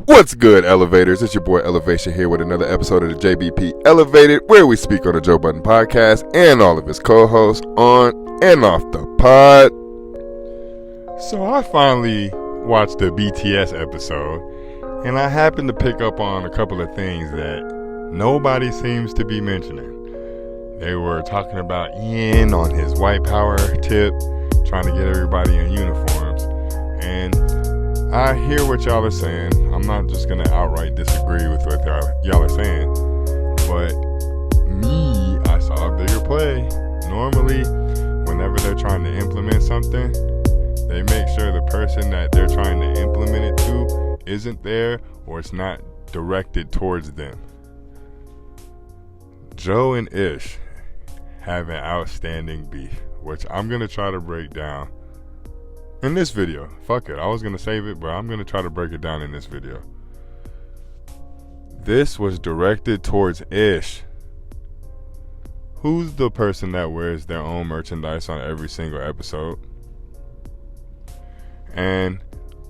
What's good, Elevators? It's your boy Elevation here with another episode of the JBP Elevated, where we speak on the Joe Budden podcast and all of his co-hosts on and off the pod. So I finally watched the BTS episode, and I happened to pick up on a couple of things that nobody seems to be mentioning. They were talking about Ian on his white power tip, trying to get everybody in uniforms, and I hear what y'all are saying. I'm not just going to outright disagree with what y'all are saying. But me, I saw a bigger play. Normally, whenever they're trying to implement something, they make sure the person that they're trying to implement it to isn't there or it's not directed towards them. Joe and Ish have an outstanding beef, which I'm going to try to break down in this video. Fuck it, I was gonna save it, but I'm gonna try to break it down in this video. This was directed towards Ish. Who's the person that wears their own merchandise on every single episode? And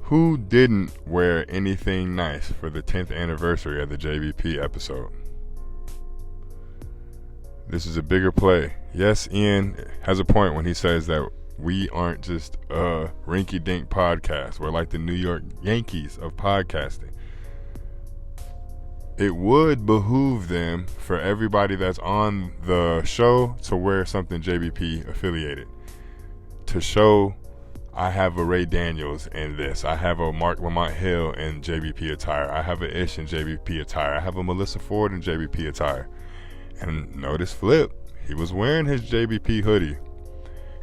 who didn't wear anything nice for the 10th anniversary of the JBP episode? This is a bigger play. Yes, Ian has a point when he says that we aren't just a rinky-dink podcast. We're like the New York Yankees of podcasting. It would behoove them for everybody that's on the show to wear something JBP affiliated. To show I have a Ray Daniels in this. I have a Mark Lamont Hill in JBP attire. I have an Ish in JBP attire. I have a Melissa Ford in JBP attire. And notice Flip. He was wearing his JBP hoodie.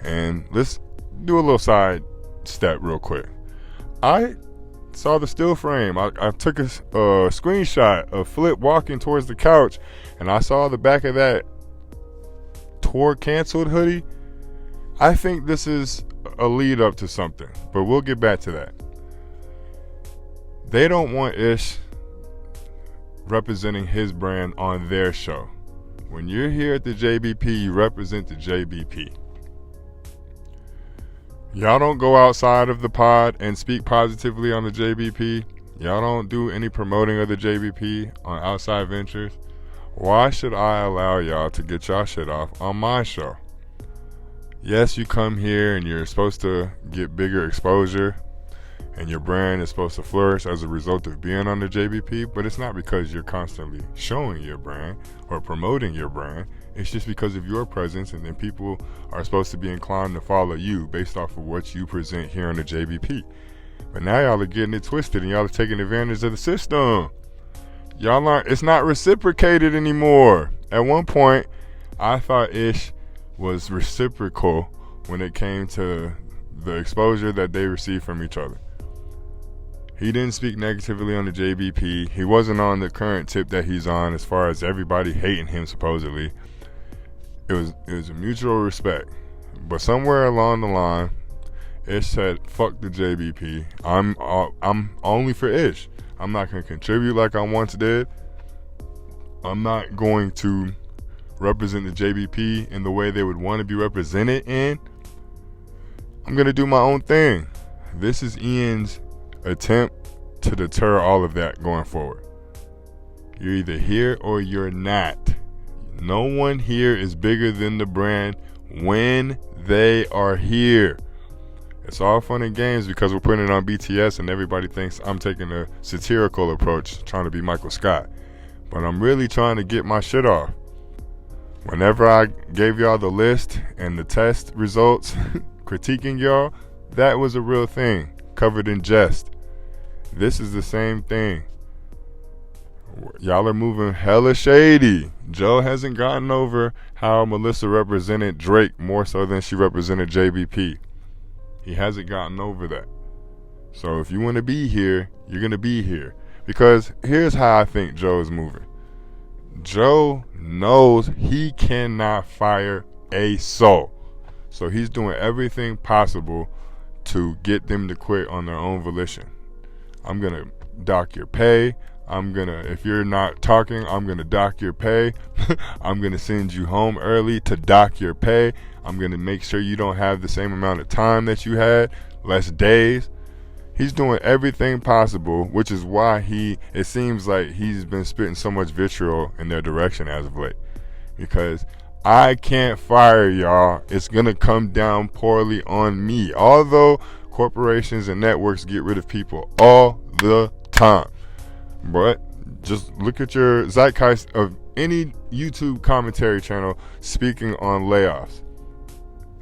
And let's do a little side step real quick. I saw the still frame. I took a screenshot of Flip walking towards the couch, and I saw the back of that tour canceled hoodie. I think this is a lead up to something, but we'll get back to that. They don't want Ish representing his brand on their show. When you're here at the JBP, you represent the JBP. Y'all don't go outside of the pod and speak positively on the JBP. Y'all don't do any promoting of the JBP on outside ventures. Why should I allow y'all to get y'all shit off on my show? Yes, you come here and you're supposed to get bigger exposure and your brand is supposed to flourish as a result of being on the JBP, but it's not because you're constantly showing your brand or promoting your brand. It's just because of your presence, and then people are supposed to be inclined to follow you based off of what you present here on the JBP. But now y'all are getting it twisted and y'all are taking advantage of the system. Y'all aren't, it's not reciprocated anymore. At one point, I thought Ish was reciprocal when it came to the exposure that they received from each other. He didn't speak negatively on the JBP. He wasn't on the current tip that he's on as far as everybody hating him supposedly. It was a mutual respect. But somewhere along the line, Ish said, fuck the JBP. I'm only for Ish. I'm not going to contribute like I once did. I'm not going to represent the JBP in the way they would want to be represented in. I'm going to do my own thing. This is Ian's attempt to deter all of that going forward. You're either here or you're not. No one here is bigger than the brand when they are here. It's all fun and games because we're putting it on BTS and everybody thinks I'm taking a satirical approach, trying to be Michael Scott. But I'm really trying to get my shit off. Whenever I gave y'all the list and the test results critiquing y'all, that was a real thing, covered in jest. This is the same thing. Y'all are moving hella shady. Joe hasn't gotten over how Melissa represented Drake more so than she represented JBP. He hasn't gotten over that. So if you want to be here, you're going to be here. Because here's how I think Joe is moving. Joe knows he cannot fire a soul. So he's doing everything possible to get them to quit on their own volition. I'm going to dock your pay. If you're not talking, I'm going to dock your pay. I'm going to send you home early to dock your pay. I'm going to make sure you don't have the same amount of time that you had, less days. He's doing everything possible, which is why it seems like he's been spitting so much vitriol in their direction as of late. Because I can't fire y'all. It's going to come down poorly on me. Although corporations and networks get rid of people all the time. But just look at your zeitgeist of any YouTube commentary channel speaking on layoffs.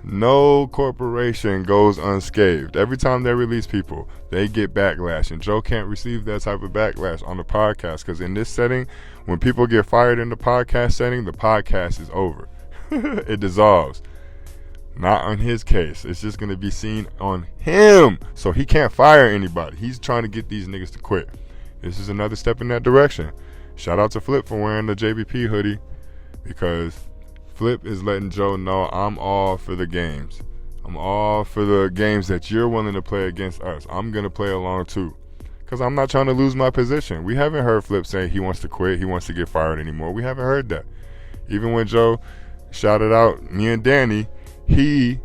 No corporation goes unscathed. Every time they release people, they get backlash. And Joe can't receive that type of backlash on the podcast, because in this setting, when people get fired in the podcast setting, the podcast is over. It dissolves. Not on his case. It's just going to be seen on him. So he can't fire anybody. He's trying to get these niggas to quit. This is another step in that direction. Shout out to Flip for wearing the JBP hoodie, because Flip is letting Joe know I'm all for the games. I'm all for the games that you're willing to play against us. I'm going to play along too, because I'm not trying to lose my position. We haven't heard Flip say he wants to quit, he wants to get fired anymore. We haven't heard that. Even when Joe shouted out me and Danny, he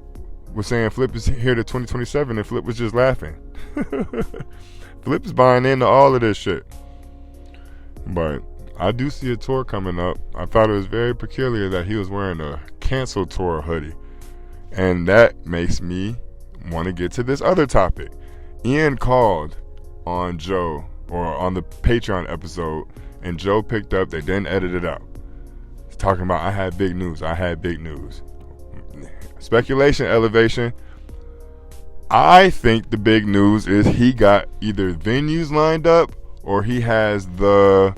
was saying Flip is here to 2027, and Flip was just laughing. Flip is buying into all of this shit. But I do see a tour coming up. I thought it was very peculiar that he was wearing a canceled tour hoodie. And that makes me want to get to this other topic. Ian called on Joe, or on the Patreon episode, and Joe picked up, they didn't edit it out. He's talking about, I had big news. Speculation, elevation. I think the big news is he got either venues lined up, or he has the,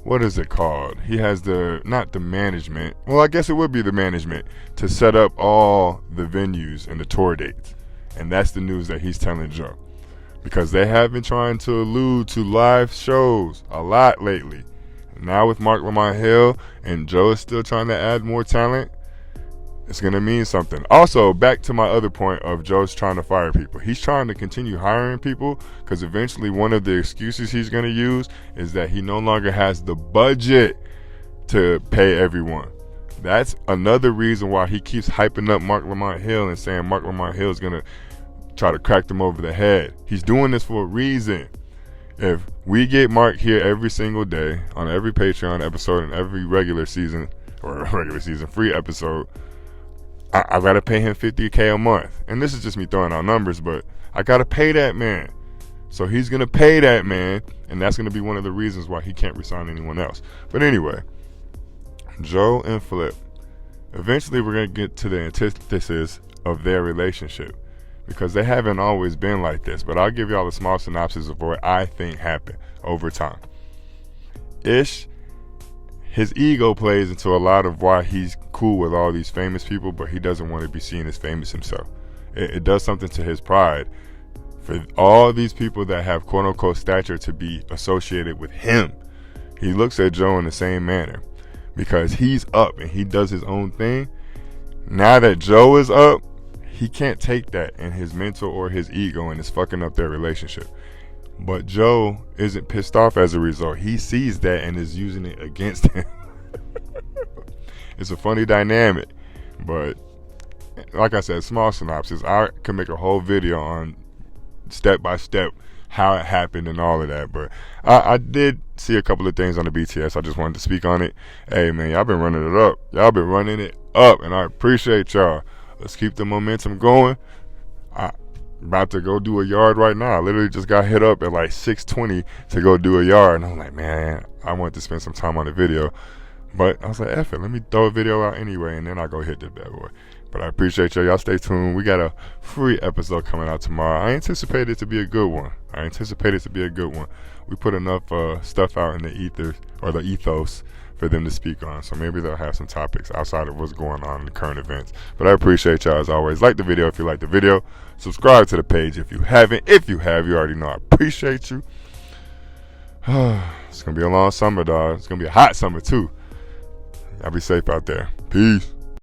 what is it called? He has the, not the management. Well, I guess it would be the management to set up all the venues and the tour dates. And that's the news that he's telling Joe. Because they have been trying to allude to live shows a lot lately. Now with Mark Lamont Hill, and Joe is still trying to add more talent, it's going to mean something. Also, back to my other point of Joe's trying to fire people. He's trying to continue hiring people, because eventually one of the excuses he's going to use is that he no longer has the budget to pay everyone. That's another reason why he keeps hyping up Mark Lamont Hill and saying Mark Lamont Hill is going to try to crack them over the head. He's doing this for a reason. If we get Mark here every single day on every Patreon episode and every regular season, or regular season free episode, I gotta pay him $50K a month. And this is just me throwing out numbers, but I gotta pay that man. So he's gonna pay that man, and that's gonna be one of the reasons why he can't resign anyone else. But anyway, Joe and Flip, eventually we're gonna get to the antithesis of their relationship, because they haven't always been like this. But I'll give y'all a small synopsis of what I think happened over time. Ish, his ego plays into a lot of why he's cool with all these famous people, but he doesn't want to be seen as famous himself. It does something to his pride for all these people that have quote-unquote stature to be associated with him. He looks at Joe in the same manner, because he's up and he does his own thing. Now that Joe is up, he can't take that in his mental or his ego, and it's fucking up their relationship. But Joe isn't pissed off as a result. He sees that and is using it against him. It's a funny dynamic. But like I said, small synopsis. I can make a whole video on step by step how it happened and all of that. But I did see a couple of things on the BTS. I just wanted to speak on it. Hey man, y'all been running it up. Y'all been running it up, and I appreciate y'all. Let's keep the momentum going. About to go do a yard right now. I literally just got hit up at like 6:20 to go do a yard, and I'm like, man, I wanted to spend some time on the video, but I was like, F it, let me throw a video out anyway, and then I'll go hit the bad boy. But I appreciate y'all. Stay tuned. We got a free episode coming out tomorrow. I anticipate it to be a good one. We put enough stuff out in the ether, or the ethos, for them to speak on. So maybe they'll have some topics outside of what's going on in the current events. But I appreciate y'all as always. Like the video if you like the video. Subscribe to the page if you haven't. If you have, you already know I appreciate you. It's going to be a long summer, dog. It's going to be a hot summer, too. Y'all be safe out there. Peace.